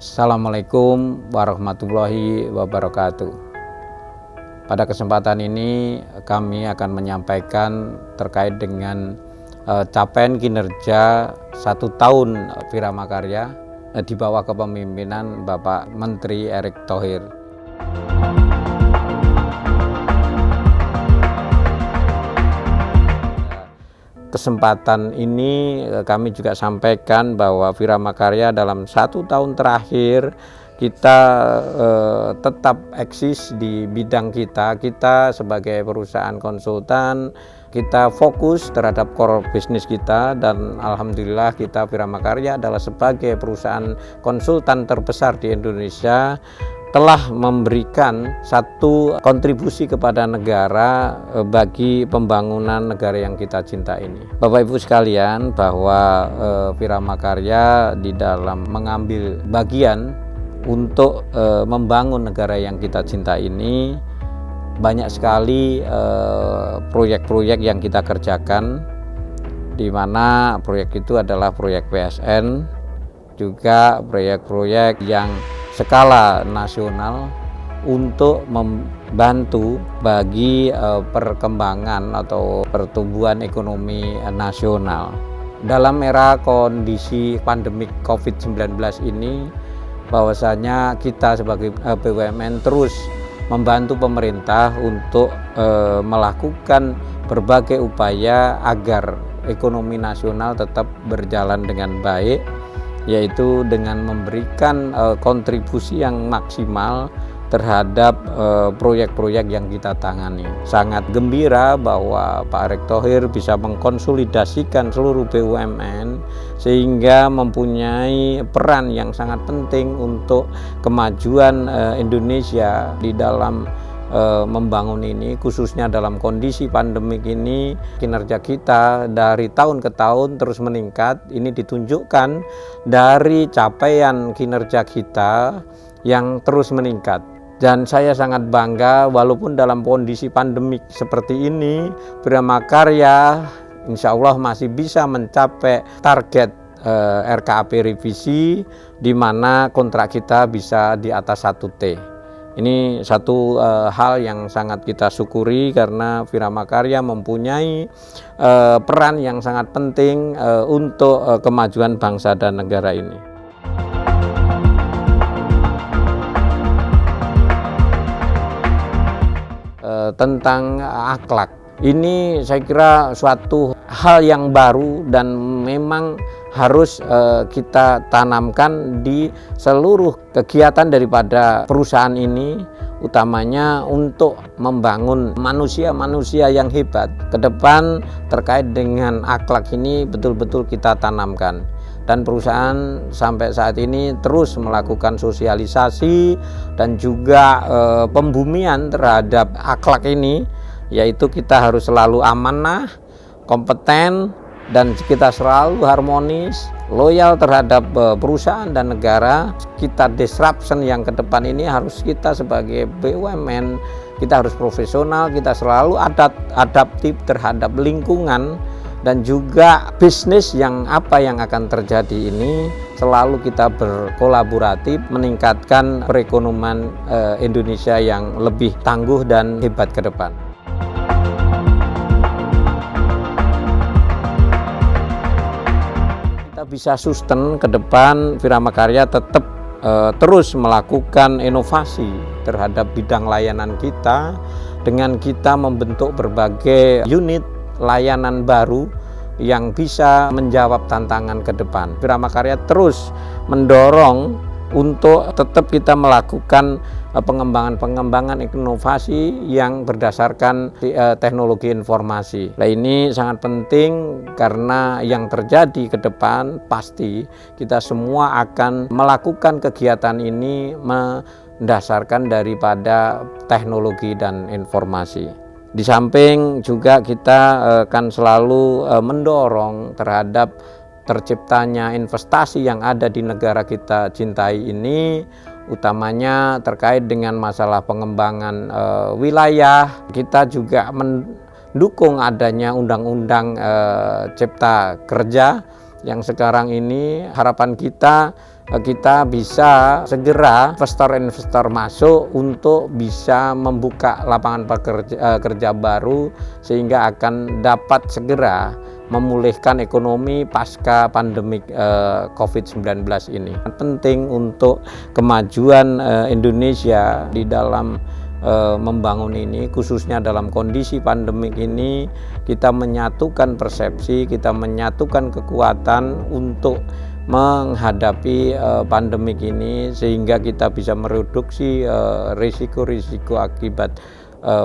Assalamualaikum warahmatullahi wabarakatuh. Pada kesempatan ini kami akan menyampaikan terkait dengan capaian kinerja 1 tahun Virama Karya di bawah kepemimpinan Bapak Menteri Erick Thohir. Kesempatan ini kami juga sampaikan bahwa Virama Karya dalam 1 tahun terakhir kita tetap eksis di bidang kita sebagai perusahaan konsultan, kita fokus terhadap core bisnis kita, dan alhamdulillah kita Virama Karya adalah sebagai perusahaan konsultan terbesar di Indonesia telah memberikan satu kontribusi kepada negara bagi pembangunan negara yang kita cinta ini. Bapak Ibu sekalian, bahwa Virama Karya di dalam mengambil bagian untuk membangun negara yang kita cinta ini, banyak sekali proyek-proyek yang kita kerjakan, di mana proyek itu adalah proyek PSN, juga proyek-proyek yang skala nasional untuk membantu bagi perkembangan atau pertumbuhan ekonomi nasional. Dalam era kondisi pandemik COVID-19 ini, bahwasanya kita sebagai BUMN terus membantu pemerintah untuk melakukan berbagai upaya agar ekonomi nasional tetap berjalan dengan baik, yaitu dengan memberikan kontribusi yang maksimal terhadap proyek-proyek yang kita tangani. Sangat gembira bahwa Pak Erick Thohir bisa mengkonsolidasikan seluruh BUMN sehingga mempunyai peran yang sangat penting untuk kemajuan Indonesia di dalam membangun ini, khususnya dalam kondisi pandemik ini. Kinerja kita dari tahun ke tahun terus meningkat. Ini ditunjukkan dari capaian kinerja kita yang terus meningkat, dan saya sangat bangga walaupun dalam kondisi pandemik seperti ini, Virama Karya insya Allah masih bisa mencapai target RKAP revisi, di mana kontrak kita bisa di atas 1T. Ini satu hal yang sangat kita syukuri, karena Virama Karya mempunyai peran yang sangat penting untuk kemajuan bangsa dan negara ini. Tentang akhlak, ini saya kira suatu hal yang baru dan memang harus kita tanamkan di seluruh kegiatan daripada perusahaan ini, utamanya untuk membangun manusia-manusia yang hebat ke depan. Terkait dengan akhlak ini betul-betul kita tanamkan, dan perusahaan sampai saat ini terus melakukan sosialisasi dan juga pembumian terhadap akhlak ini, yaitu kita harus selalu amanah, kompeten, dan kita selalu harmonis, loyal terhadap perusahaan dan negara. Kita disruption yang ke depan ini harus kita sebagai BUMN, kita harus profesional, kita selalu adaptif terhadap lingkungan dan juga bisnis yang akan terjadi ini. Selalu kita berkolaboratif meningkatkan perekonomian Indonesia yang lebih tangguh dan hebat ke depan. Bisa sustain ke depan, Virama Karya tetap terus melakukan inovasi terhadap bidang layanan kita, dengan kita membentuk berbagai unit layanan baru yang bisa menjawab tantangan ke depan. Virama Karya terus mendorong untuk tetap kita melakukan pengembangan inovasi yang berdasarkan teknologi informasi. Nah, ini sangat penting karena yang terjadi ke depan pasti kita semua akan melakukan kegiatan ini mendasarkan daripada teknologi dan informasi. Di samping juga kita akan selalu mendorong terhadap terciptanya investasi yang ada di negara kita cintai ini, utamanya terkait dengan masalah pengembangan wilayah. Kita juga mendukung adanya undang-undang Cipta Kerja yang sekarang ini harapan kita kita bisa segera investor-investor masuk untuk bisa membuka lapangan kerja baru, sehingga akan dapat segera memulihkan ekonomi pasca pandemik COVID-19 ini. Penting untuk kemajuan Indonesia di dalam membangun ini, khususnya dalam kondisi pandemik ini, kita menyatukan persepsi, kita menyatukan kekuatan untuk menghadapi pandemik ini, sehingga kita bisa mereduksi risiko-risiko akibat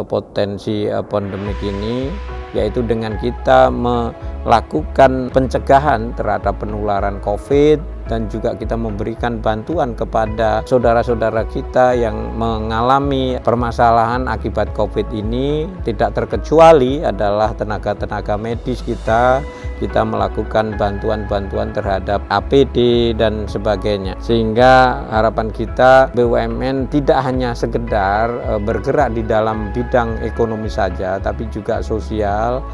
potensi pandemik ini, yaitu dengan kita melakukan pencegahan terhadap penularan COVID, dan juga kita memberikan bantuan kepada saudara-saudara kita yang mengalami permasalahan akibat COVID ini. Tidak terkecuali adalah tenaga-tenaga medis kita melakukan bantuan-bantuan terhadap APD dan sebagainya, sehingga harapan kita BUMN tidak hanya sekedar bergerak di dalam bidang ekonomi saja, tapi juga sosial.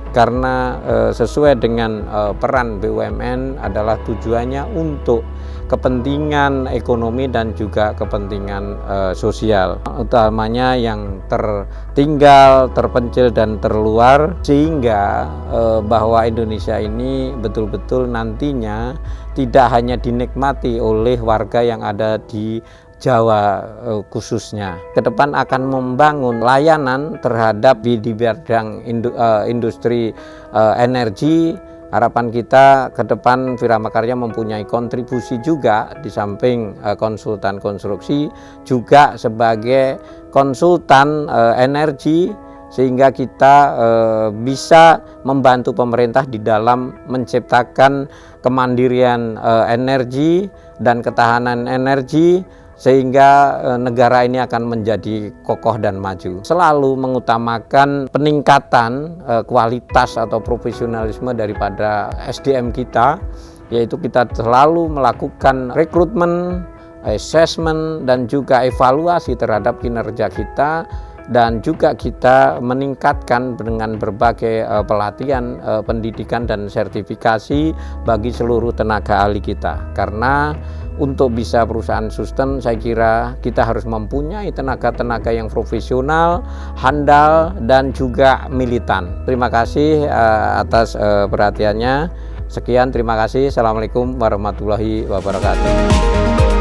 Karena sesuai dengan peran BUMN adalah tujuannya untuk kepentingan ekonomi dan juga kepentingan sosial, utamanya yang tertinggal, terpencil dan terluar, sehingga bahwa Indonesia ini betul-betul nantinya tidak hanya dinikmati oleh warga yang ada di Jawa khususnya. Ke depan akan membangun layanan terhadap di bidang industri energi. Harapan kita ke depan Viramakarya mempunyai kontribusi juga di samping konsultan konstruksi, juga sebagai konsultan energi, sehingga kita bisa membantu pemerintah di dalam menciptakan kemandirian energi dan ketahanan energi, sehingga negara ini akan menjadi kokoh dan maju. Selalu mengutamakan peningkatan kualitas atau profesionalisme daripada SDM kita, yaitu kita selalu melakukan rekrutmen, assessment, dan juga evaluasi terhadap kinerja kita, dan juga kita meningkatkan dengan berbagai pelatihan, pendidikan dan sertifikasi bagi seluruh tenaga ahli kita. Karena untuk bisa perusahaan sustain, saya kira kita harus mempunyai tenaga-tenaga yang profesional, handal, dan juga militan. Terima kasih atas perhatiannya. Sekian, terima kasih. Assalamualaikum warahmatullahi wabarakatuh.